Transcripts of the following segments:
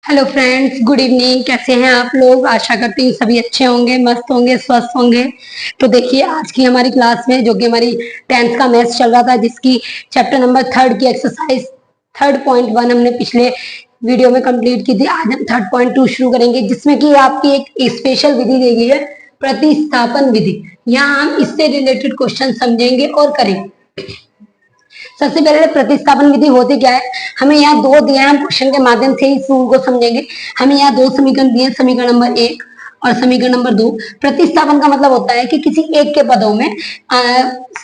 Hello friends, good evening. कैसे हैं आप लोग? आशा करती हूँ सभी अच्छे होंगे, मस्त होंगे, स्वस्थ होंगे। तो देखिए, आज की हमारी क्लास में जो कि हमारी 10th का मैथ्स चल रहा था, जिसकी चैप्टर नंबर 3 की एक्सरसाइज 3.1 हमने पिछले वीडियो में कंप्लीट की थी। आज हम 3.2 शुरू करेंगे, जिसमें कि आपकी एक स्पेशल विधि दी गई है, प्रतिस्थापन विधि। यहाँ हम इससे रिलेटेड क्वेश्चन समझेंगे और करेंगे। सबसे पहले प्रतिस्थापन विधि होती क्या है, हमें यहाँ दो दिए हैं, हम क्वेश्चन के माध्यम से ही इस रूल को समझेंगे। हमें यहाँ दो समीकरण दिए, समीकरण नंबर 1 और समीकरण नंबर 2। प्रतिस्थापन का मतलब होता है कि किसी एक के पदों में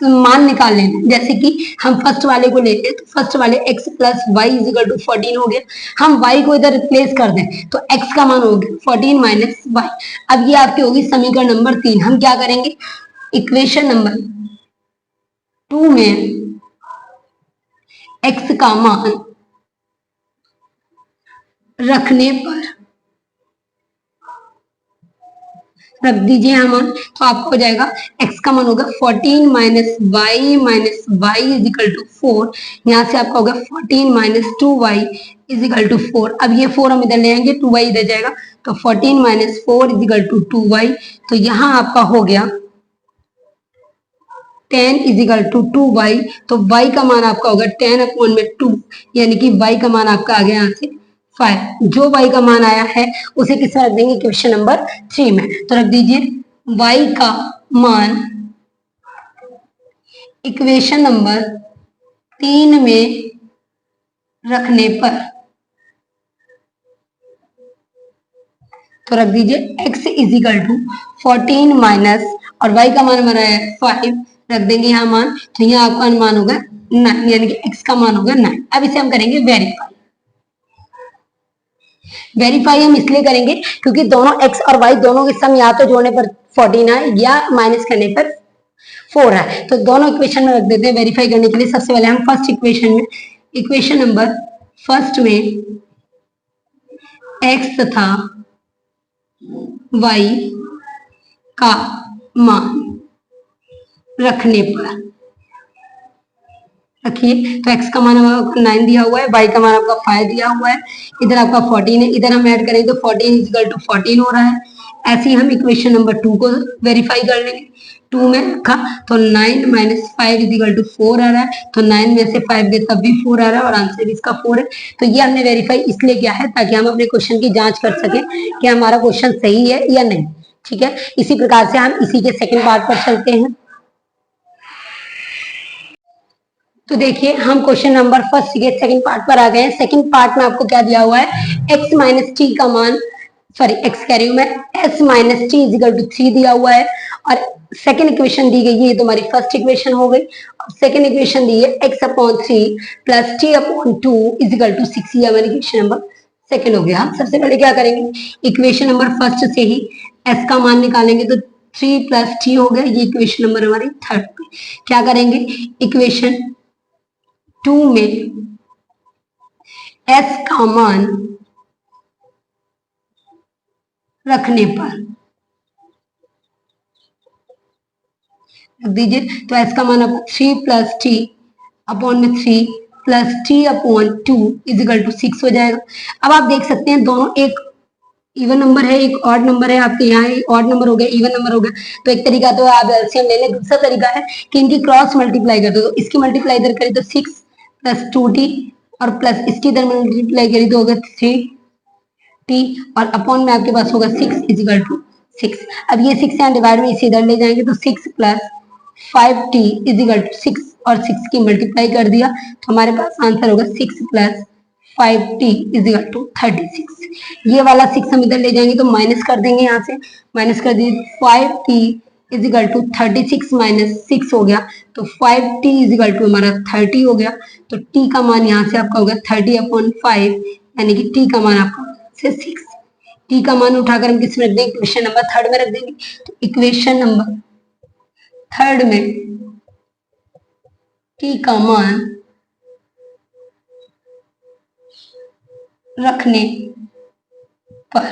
मान निकाल लेना। जैसे कि हम फर्स्ट वाले को लेते हैं, तो फर्स्ट वाले x plus y is equal to 14 हो गया। हम y को इधर रिप्लेस कर दें तो x का मान हो गया 14 माइनस वाई। अब ये आपकी होगी समीकरण नंबर 3। हम क्या करेंगे, इक्वेशन नंबर 2 में x का मान रखने पर रख दीजिए यहाँ मान, तो आपको हो जाएगा x का मान होगा 14 minus y is equal to 4। यहाँ से आपका होगा 14 minus 2y is equal to 4। अब ये 4 हम इधर ले आएंगे, 2y इधर जाएगा, तो 14 minus 4 is equal to 2y। तो यहाँ आपका हो गया 10 इज इक्वल टू 2y। तो y का मान आपका होगा 10 अपॉन में 2, यानी कि y का मान आपका आ गया यहाँ से 5। जो y का मान आया है उसे किस में रख देंगे, क्वेश्चन नंबर 3 में। तो रख दीजिए y का मान इक्वेशन नंबर 3 में रखने पर, तो रख दीजिए x is equal to 14 minus और y का मान हमारा है 5, रख देंगे यहाँ मान। तो यहाँ आपका मान होगा 9, यानी कि x का मान होगा 9। अब इसे हम करेंगे वेरीफाई। वेरीफाई हम इसलिए करेंगे क्योंकि दोनों x और y दोनों के सम या तो जोड़ने पर 14 है या माइनस करने पर 4 है। तो दोनों इक्वेशन में रख देते हैं वेरीफाई करने के लिए। सबसे पहले हम फर्स्ट इक्वेशन में, इक्वेशन नंबर फर्स्ट में x तथा y का मान रखने पर रखिए, तो x का मान आपका 9 दिया हुआ है, y का मान आपका 5 दिया हुआ है, इधर आपका 14 है, इधर हम ऐड करें तो 14 इक्वल टू 14 हो रहा है। ऐसे ही हम इक्वेशन नंबर 2 को वेरीफाई कर लेंगे। 2 में रखा तो 9 माइनस 5 इक्वल टू 4 आ रहा है, तो 9 में से 5 गए तब भी 4 आ रहा है और आंसर इसका 4 है। तो ये हमने वेरीफाई इसलिए किया है ताकि हम अपने क्वेश्चन की जांच कर सकें कि हमारा क्वेश्चन सही है या नहीं। ठीक है, इसी प्रकार से हम इसी के सेकेंड पार्ट पर चलते हैं। तो देखिए, हम क्वेश्चन नंबर फर्स्ट के सेकंड पार्ट पर आ गए हैं। सेकंड पार्ट में आपको क्या दिया हुआ है, x माइनस टी का मान, सॉरी x कह रही हूं मैं, s minus t is equal to 3 दिया हुआ है और सेकंड इक्वेशन दी गई है, ये तुम्हारी फर्स्ट इक्वेशन हो गई। और सेकंड इक्वेशन दी है x upon 3 plus t upon 2 is equal to 6। ये हमारी इक्वेशन नंबर सेकंड हो गया। हम सबसे पहले क्या करेंगे, इक्वेशन नंबर फर्स्ट से ही s का मान निकालेंगे, तो 3 प्लस टी हो गया। ये इक्वेशन नंबर हमारी थर्ड पे क्या करेंगे, इक्वेशन 2 में s का मान रखने पर रख दीजिए, तो s का मान आपको 3 प्लस टी अपॉन में 3 plus t upon 2 is equal to 6 हो जाएगा। अब आप देख सकते हैं दोनों एक इवन नंबर है, एक ऑड नंबर है। आपके यहाँ ऑड नंबर हो गया, इवन नंबर हो गया। तो एक तरीका तो आप एलसीएम ले लें, दूसरा तरीका है कि इनकी क्रॉस मल्टीप्लाई कर दो। तो इसकी मल्टीप्लाई इधर करें तो 6 प्लस 2t और प्लस इसकी इधर मल्टीप्लाई करी तो होगा 3t और अपॉन में आपके पास होगा 6 इजिकल टू 6। अब ये 6 यहाँ डिवाइड में इसे इधर ले जाएंगे तो 6 प्लस 5t इजिकल टू 6 और 6 की मल्टीप्लाई कर दिया तो हमारे पास आंसर होगा 6 प्लस 5t इजिकल टू 36। ये वाला 6 हम इधर ले जाएंगे तो माइनस कर देंगे, यहाँ से माइनस कर दिए 5t इजिकल टू 36 माइनस 6 हो गया, तो 5t इजिकल टू हमारा 30 हो गया। तो t का मान यहाँ से आपका होगा 30 अपॉन 5, यानी कि t का मान आपका से 6। t का मान उठाकर हम किस में रख देंगे, इक्वेशन नंबर थर्ड में रख देंगे। तो इक्वेशन नंबर थर्ड में t का मान रखने पर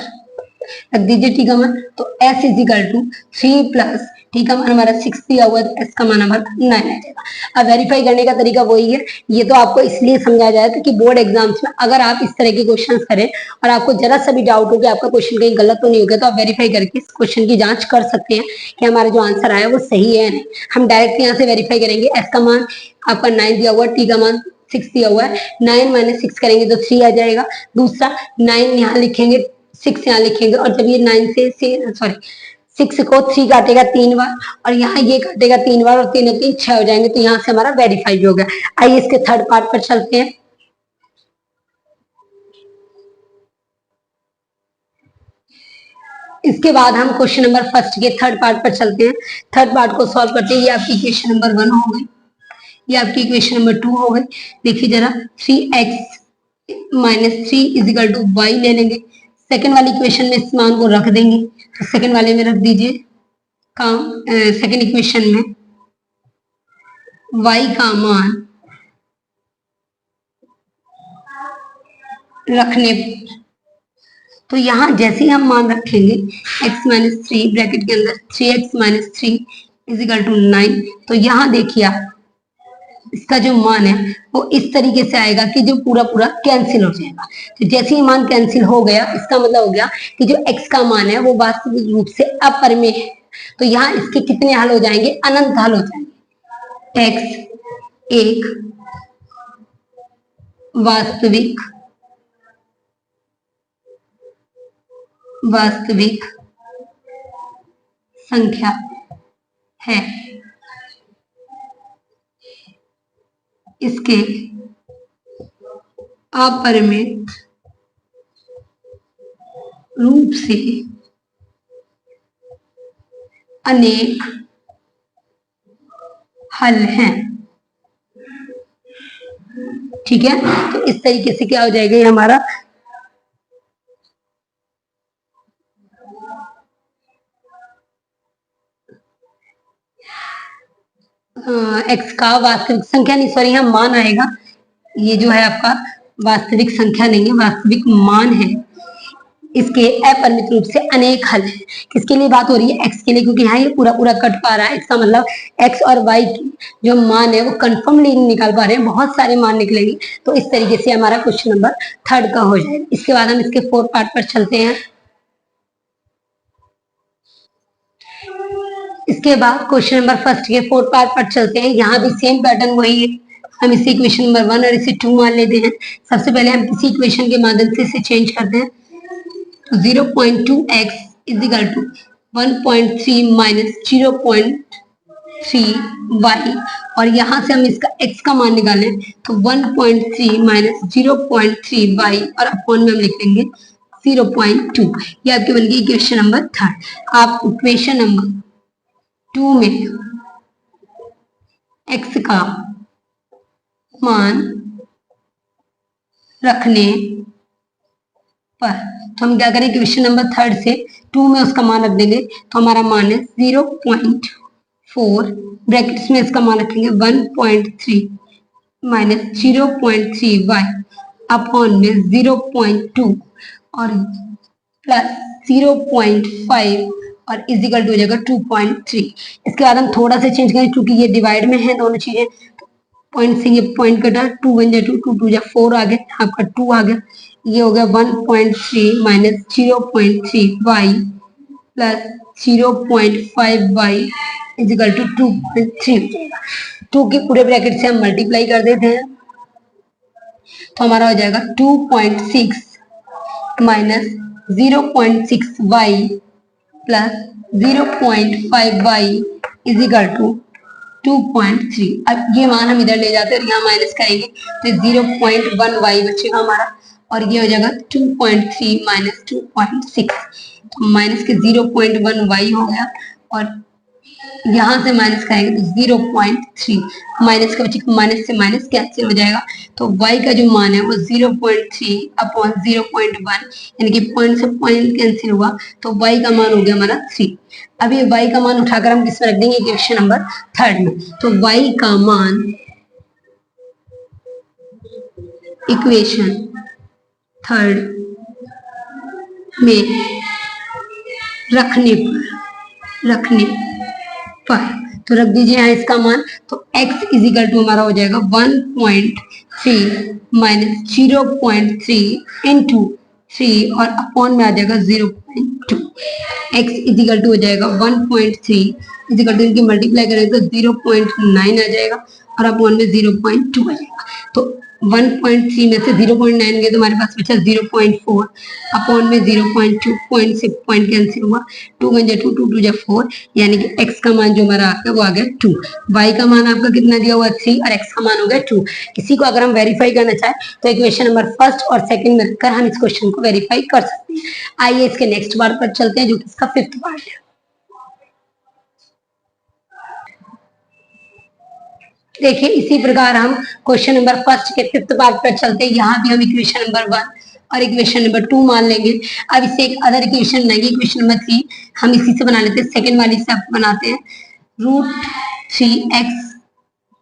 रख दीजिए t का मान, तो s is equal to 3 plus t का मान हमारा 6 दिया हुआ है तो एस का मान हमारा 9 आ जाएगा। अब वेरीफाई करने का तरीका वही है, ये तो आपको इसलिए समझाया जाए था कि बोर्ड एग्जाम्स में अगर आप इस तरह के क्वेश्चन करें और आपको जरा सा भी डाउट हो कि आपका क्वेश्चन कहीं गलत तो नहीं हो गया, तो आप वेरीफाई करके इस क्वेश्चन की जांच कर सकते हैं कि हमारा जो आंसर आया वो सही है या नहीं। हम डायरेक्ट यहाँ से वेरीफाई करेंगे, एस का मान आपका 9 दिया हुआ है, टी का मान 6 दिया हुआ है, 9 माइनस 6 करेंगे तो 3 आ जाएगा। दूसरा 9 यहाँ लिखेंगे, 6 यहाँ लिखेंगे, और जब ये 9 से 6 को 3 काटेगा 3 बार, और यहाँ ये काटेगा 3 बार, और 3 और 3 6 हो जाएंगे, तो यहाँ से हमारा वेरीफाई हो गया। आइए इसके थर्ड पार्ट पर चलते हैं। इसके बाद हम क्वेश्चन नंबर फर्स्ट के थर्ड पार्ट पर चलते हैं। थर्ड पार्ट को सॉल्व करते हैं। ये आपकी इक्वेशन नंबर 1 हो गई, ये आपकी इक्वेशन नंबर 2 हो गई। देखिए जरा, 3x minus 3 is equal to Y ले लेंगे। सेकेंड वाली इक्वेशन में इस मान को रख देंगे, तो सेकेंड वाले में रख दीजिए, सेकेंड इक्वेशन में y का मान रखने, तो यहां जैसे ही हम मान रखेंगे x माइनस 3 ब्रैकेट के अंदर 3x माइनस 3 इजिकल टू 9, तो यहां देखिए आप इसका जो मान है वो इस तरीके से आएगा कि जो पूरा पूरा कैंसिल हो जाएगा। तो जैसे ही मान कैंसिल हो गया, इसका मतलब हो गया कि जो x का मान है वो वास्तविक रूप से अपरिमेय है। तो यहाँ इसके कितने हल हो जाएंगे? अनंत हल हो जाएंगे। x एक वास्तविक संख्या है, इसके अपरिमित रूप से अनेक हल हैं। ठीक है, तो इस तरीके से क्या हो जाएगा ये हमारा एक्स का वास्तविक संख्या नहीं, सॉरी यहाँ मान आएगा। ये जो है आपका वास्तविक संख्या नहीं है, वास्तविक मान है। इसके अपरिमित रूप से अनेक हल है। किसके लिए बात हो रही है? एक्स के लिए, क्योंकि यहाँ ये पूरा पूरा कट पा रहा है। इसका मतलब एक्स और वाई की जो मान है वो कंफर्मली निकाल पा रहे हैं, बहुत सारे मान निकलेंगे। तो इस तरीके से हमारा क्वेश्चन नंबर थर्ड का हो जाएगा। इसके बाद हम इसके फोर्थ पार्ट पर चलते हैं। इसके बाद क्वेश्चन नंबर फर्स्ट के फोर्थ पार्ट पर चलते हैं। यहाँ भी सेम पैटर्न वही है। हम इसे इक्वेशन नंबर 1 और इसे 2 मान लेते हैं। सबसे पहले हम किसी इक्वेशन के माध्यम से इसे चेंज करते हैं। तो 0.2x is equal to 1.3 minus 0.3y, और यहाँ से हम इसका x का मान निकालें तो 1.3 माइनस 0.3y, और अपॉन में हम लिख देंगे 0.2। ये आपकी बन गई इक्वेशन नंबर थर्ड। आप इक्वेशन नंबर 2 में x का मान रखने पर, तो हम क्या करें, इक्वेशन नंबर थर्ड से 2 में उसका मान रख देंगे, तो हमारा मान है 0.4, ब्रैकेट्स में इसका मान रखेंगे 1.3 माइनस 0.3y अपॉन में 0.2 और प्लस 0.5 और इजिकल टू हो जाएगा 2.3। इसके बाद हम थोड़ा सा चेंज करें, क्योंकि ये डिवाइड में है दोनों चीजें। पॉइंट से ये पॉइंट कटा, 2 1 जा 2, 2 2 जा 4 आ गया, आपका 2 आ गया। ये हो गया 1.3 minus 0.3y plus 0.5y is equal to 2.3 हो जाएगा। 2 के पूरे ब्रैकेट से हम मल्टीप्लाई कर देते हैं, तो हमारा हो जाएगा 2.6 minus 0.6y plus 0.5y is equal to 2.3। अब ये मान हम इधर ले जाते हैं और यहाँ माइनस करेंगे तो 0.1y बचेगा हमारा, और ये हो जाएगा 2.3 माइनस 2.6, तो माइनस के 0.1y हो गया, और यहाँ से माइनस करेंगे तो 0.3, माइनस का बच्चे माइनस से माइनस कैंसिल हो जाएगा। तो y का जो मान है वो 0.3 अपॉन 0.1, यानी कि पॉइंट से पॉइंट कैंसिल हुआ, तो y का मान हो गया हमारा 3। अब ये y का मान उठाकर हम किस में रख देंगे? इक्वेशन नंबर थर्ड में। तो y का मान इक्वेशन थर्ड में रखने पर। तो रख दीजिए यहाँ इसका मान, तो x इज इक्वल टू हमारा हो जाएगा 1.3 माइनस 0.3 इंटू 3 और अपॉन में आ जाएगा 0.2। x इज इक्वल टू हो जाएगा 1.3 इज इक्वल टू इनकी मल्टीप्लाई करेंगे तो 0.9 आ जाएगा और अपॉन में 0.2 आ जाएगा। तो 1.3 में से 0.9 गए तो हमारे पास बचा 0.4 अपॉन में 0.2 पॉइंट से पॉइंट कैंसिल हुआ, 2 1 2 2 2 4 यानी कि x का मान जो हमारा आ गया वो आ गया 2, y का मान आपका कितना दिया हुआ 3 और x का मान हो गया 2। इसी को अगर हम वेरीफाई करना चाहें तो इक्वेशन नंबर फर्स्ट और सेकंड में रखकर हम इस क्वेश्चन को वेरीफाई कर सकते हैं। आइए इसके नेक्स्ट पार्ट पर चलते हैं जो कि इसका फिफ्थ पार्ट है। देखिए इसी प्रकार हम क्वेश्चन नंबर फर्स्ट के फिफ्थ पार्ट पर चलते हैं। यहाँ भी हम इक्वेशन नंबर 1 और इक्वेशन नंबर 2 मान लेंगे। अब इससे एक अदर इक्वेशन बनाएंगे, इक्वेशन नंबर 3 हम इसी से बना लेते हैं, सेकंड वाली से आप बनाते हैं। √3x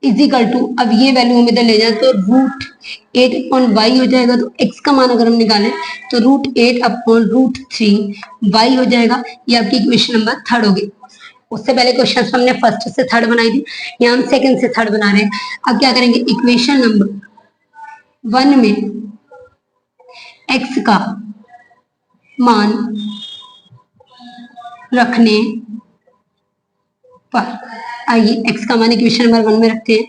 इज इक्वल टू, अब ये वैल्यू हम इधर ले जाए तो √8/y हो जाएगा। तो x का मान अगर हम निकालें तो √8/√3y हो जाएगा। ये आपकी इक्वेशन नंबर थर्ड होगी। उससे पहले क्वेश्चन हमने फर्स्ट से थर्ड बनाई थी, यहाँ हम सेकंड से थर्ड बना रहे हैं। अब क्या करेंगे, इक्वेशन नंबर 1 में x का मान रखने पर, आइए x का मान इक्वेशन नंबर 1 में रखते हैं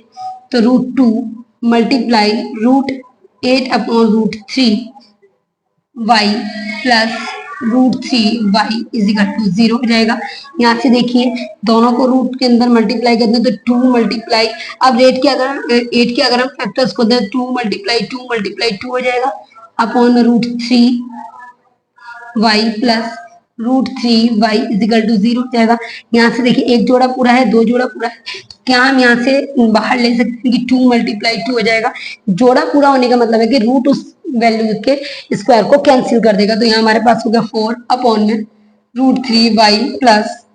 तो √2 multiply √8/√3y plus √3y is equal to 0 हो जाएगा। यहाँ से देखिए दोनों को रूट के अंदर मल्टीप्लाई करते हैं तो 2 मल्टीप्लाई, अब 8 के अगर हम फैक्टर्स को दें 2 मल्टीप्लाई 2 हो जाएगा upon √3y plus √3y is equal to 0 हो जाएगा। यहाँ से देखिए एक जोड़ा पूरा है, दो जोड़ा पूरा है, तो क्या हम यहाँ से बाहर ले सकते हैं कि 2 मल्टीप्लाई 2 हो जाएगा। जोड़ा पूरा होने का मतलब है कि रूट उस वैल्यू के स्क्वायर को कैंसिल कर देगा। तो यहाँ हमारे पास हो गया 4 अपॉन में √3y plus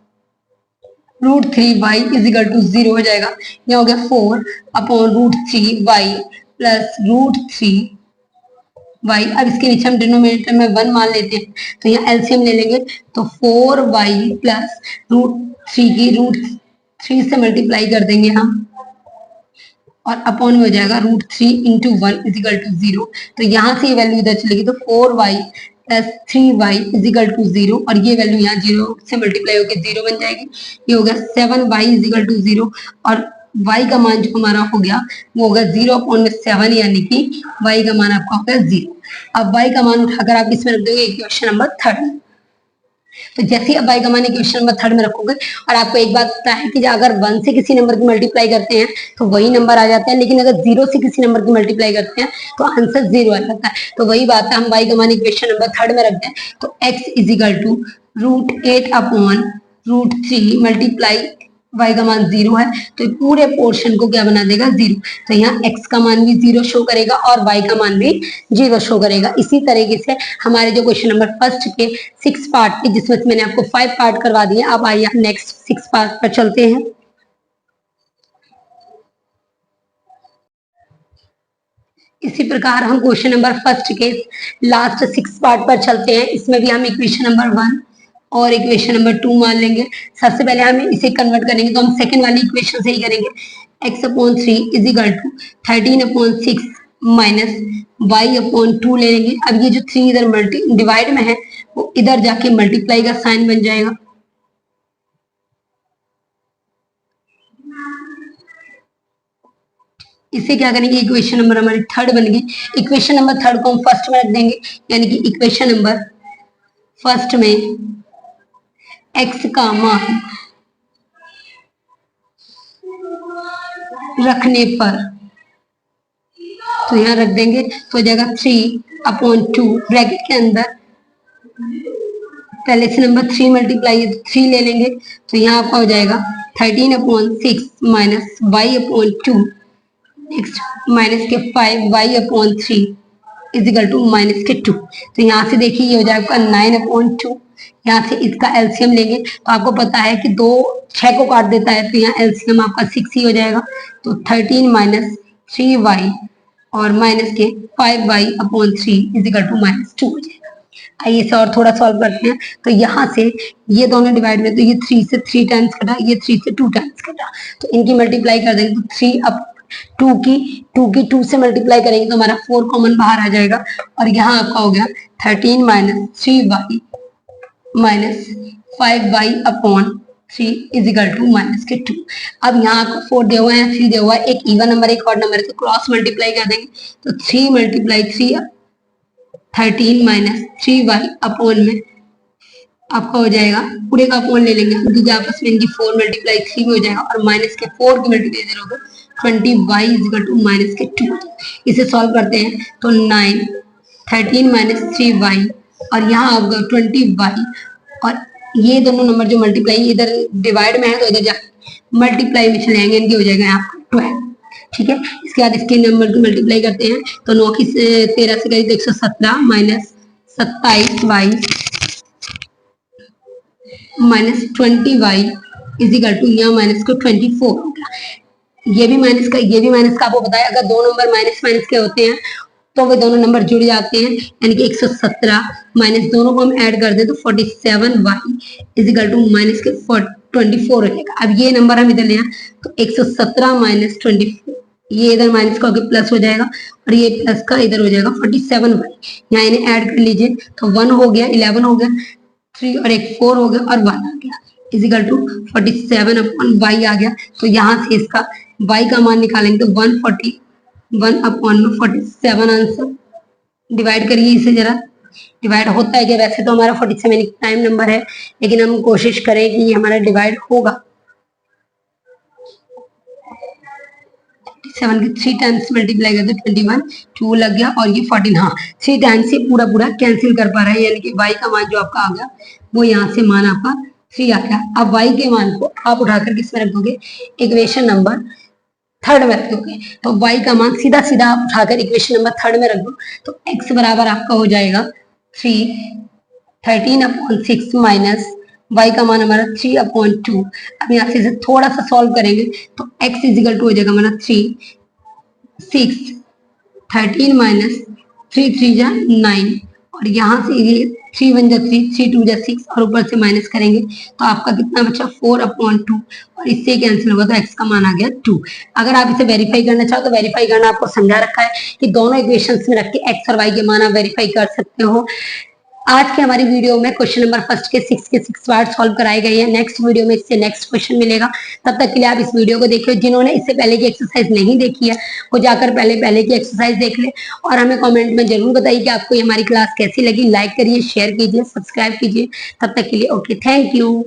√3y is equal to 0 हो जाएगा। यहाँ हो गया 4 अपॉन √3y प्लस √3y। अब इसके नीचे हम डिनोमिनेटर में 1 मान लेते हैं तो यहाँ एलसीएम ले लेंगे तो 4y प्लस √3 की √3 से मल्टीप्लाई कर देंगे हम और अपॉन में हो जाएगा √3 इंटू 1 इज इक्वल टू 0। तो यहाँ से ये वैल्यू इधर चलेगी तो 4y plus 3y is equal to 0 और ये वैल्यू यहाँ 0 से मल्टीप्लाई होकर 0 बन जाएगी। ये हो गया 7y इज इक्वल टू 0 और y का मान जो हमारा हो गया वो होगा 0 अपॉन में 7 यानी कि y का मान आपका होगा 0। अब y का मान उठाकर आप इसमें रख दोगे इक्वेशन नंबर 3 में। तो जैसे ही अब y का मान इक्वेशन नंबर 3 में रखोगे और आपको एक बात पता है कि अगर 1 से किसी नंबर की मल्टीप्लाई करते हैं तो वही नंबर आ जाता है, लेकिन अगर 0 से किसी नंबर की मल्टीप्लाई करते हैं तो आंसर 0 आ जाता है। तो वही बात है, हम y का मान इक्वेशन नंबर 3 में रख दें तो x is equal to √8/√3 multiply y का मान 0 है तो पूरे पोर्शन को क्या बना देगा 0। तो यहाँ x का मान भी 0 शो करेगा और y का मान भी 0 शो करेगा। इसी तरीके से हमारे जो क्वेश्चन नंबर फर्स्ट के 6 पार्ट थे जिसमें मैंने आपको 5 पार्ट करवा दिए, अब आइए नेक्स्ट 6 पार्ट पर चलते हैं। इसी प्रकार हम क्वेश्चन नंबर फर्स्ट के लास्ट 6 पार्ट पर चलते हैं। इसमें भी हम इक्वेशन नंबर 1 और इक्वेशन नंबर 2 मान लेंगे। सबसे पहले हम इसे कन्वर्ट करेंगे तो हम सेकंड वाली इक्वेशन से ही करेंगे। x/3 is equal to 13/6 minus y/2 ले लेंगे। अब ये जो 3 इधर डिवाइड में है वो इधर जाके मल्टीप्लाई का साइन बन जाएगा। इसे क्या करेंगे, इक्वेशन नंबर हमारी 3 बन गई। इक्वेशन नंबर 3 को हम फर्स्ट में रख देंगे यानी कि इक्वेशन नंबर फर्स्ट में x का मान रखने पर तो यहां रख देंगे तो हो जाएगा 3/2 ब्रैकेट के अंदर पहले से नंबर 3 मल्टीप्लाई है तो 3 ले लेंगे तो यहाँ आपका हो जाएगा 13/6 माइनस y/2 नेक्स्ट माइनस के 5y/3 is equal to minus के 2। तो यहाँ से देखिए ये हो जाएगा आपका 9/2। यहाँ से इसका एलसीएम लेंगे तो आपको पता है कि 2 6 को काट देता है तो यहाँ एलसीएम आपका 6 ही हो जाएगा। तो 13 माइनस 3y और माइनस के 5y/3 इज इक्वल टू -2 हो जाएगा। आइए इसे और थोड़ा सॉल्व करते हैं। तो यहाँ से ये दोनों डिवाइड में, तो ये 3 से 3 टाइम्स कटा, ये 3 से 2 टाइम्स कटा, तो इनकी मल्टीप्लाई कर देंगे तो 3 अब 2 से मल्टीप्लाई करेंगे तो हमारा 4 कॉमन बाहर आ जाएगा, और यहाँ आपका हो गया 13 minus 3y minus 5y upon 3 is equal to minus के 2। अब यहाँ आपको 4 दिया हुआ है, 3 दिया हुआ है, एक इवन नंबर एक ऑड नंबर है, तो क्रॉस मल्टीप्लाई कर देंगे तो 3 मल्टीप्लाई 3 13 माइनस 3y अपॉन में आपका हो जाएगा, पूरे का अपॉन ले लेंगे क्योंकि आपस में इनकी 4 मल्टीप्लाई 3 में हो जाएगा, और माइनस के 4 की मल्टीप्लाई करोगे 20y is equal to minus के 2। इसे सॉल्व करते हैं तो 9 13 माइनस 3y और यहाँ होगा 20y, और ये दोनों नंबर जो मल्टीप्लाई इधर डिवाइड में है तो इधर जा मल्टीप्लाई में चले जाएंगे, इनकी हो जाएगा यहाँ 12। ठीक है, इसके बाद इसके नंबर को मल्टीप्लाई करते हैं तो 9 की 13 से करीब 117 minus 27y minus 20y is equal to यहाँ माइनस को 24 हो गया। ये भी माइनस का आपको पता है, अगर दो नंबर माइनस माइनस के होते हैं तो वे दोनों नंबर जुड़ जाते हैं, यानी कि 117 माइनस दोनों को हम ऐड कर दें तो 47y is equal to minus के 24 हो जाएगा। अब ये नंबर हम इधर ले आए तो 117 माइनस 24, ये इधर माइनस का प्लस हो जाएगा और ये प्लस का इधर हो जाएगा 47y। यहाँ इन्हें ऐड कर लीजिए तो 1 हो गया, 11 हो गया, 3 और एक 4 हो गया और 1 आ गया is equal to 47 upon y आ गया। तो यहाँ से इसका y का मान निकालेंगे तो 141 अपॉन में 47 आंसर। डिवाइड करिए इसे जरा, डिवाइड होता है कि वैसे तो हमारा 47 टाइम नंबर है, लेकिन हम कोशिश करें कि ये हमारा डिवाइड होगा। 7 के 3 टाइम्स मल्टीप्लाई करते 21, 2 लग गया और ये 14, हाँ 3 टाइम्स से पूरा कैंसिल कर पा रहा है, यानी कि y का मान जो आपका आ गया वो यहाँ से मान आपका 3 आ गया। अब y के मान को आप उठाकर किस में रख दोगे, इक्वेशन नंबर 3 में रख दोगे, तो y का मान सीधा सीधा आप उठाकर इक्वेशन नंबर 3 में रख दो तो x बराबर आपका हो जाएगा 13 अपॉन 6 माइनस y का मान हमारा 3 अपॉन 2। अब यहाँ से इसे थोड़ा सा सॉल्व करेंगे तो x इज इक्वल टू हो जाएगा हमारा 6 13 माइनस 3 जा 9, और यहाँ से ये 3 1 जा 3, 3 2 जा 6 और ऊपर से माइनस करेंगे तो आपका कितना बचा 4 अपॉन 2, और इससे कैंसिल होगा तो x का मान आ गया 2। अगर आप इसे वेरीफाई करना चाहो तो वेरीफाई करना आपको समझा रखा है कि दोनों इक्वेशंस में रख के x और y के मान आप वेरीफाई कर सकते हो। आज के हमारी वीडियो में क्वेश्चन नंबर फर्स्ट के 6 पार्ट सॉल्व कराए गए हैं। नेक्स्ट वीडियो में इससे नेक्स्ट क्वेश्चन मिलेगा, तब तक के लिए आप इस वीडियो को देखिए। जिन्होंने इससे पहले की एक्सरसाइज नहीं देखी है वो जाकर पहले की एक्सरसाइज देख ले, और हमें कमेंट में जरूर बताइए कि आपको ये हमारी क्लास कैसी लगी। लाइक करिए, शेयर कीजिए, सब्सक्राइब कीजिए। तब तक के लिए ओके, थैंक यू।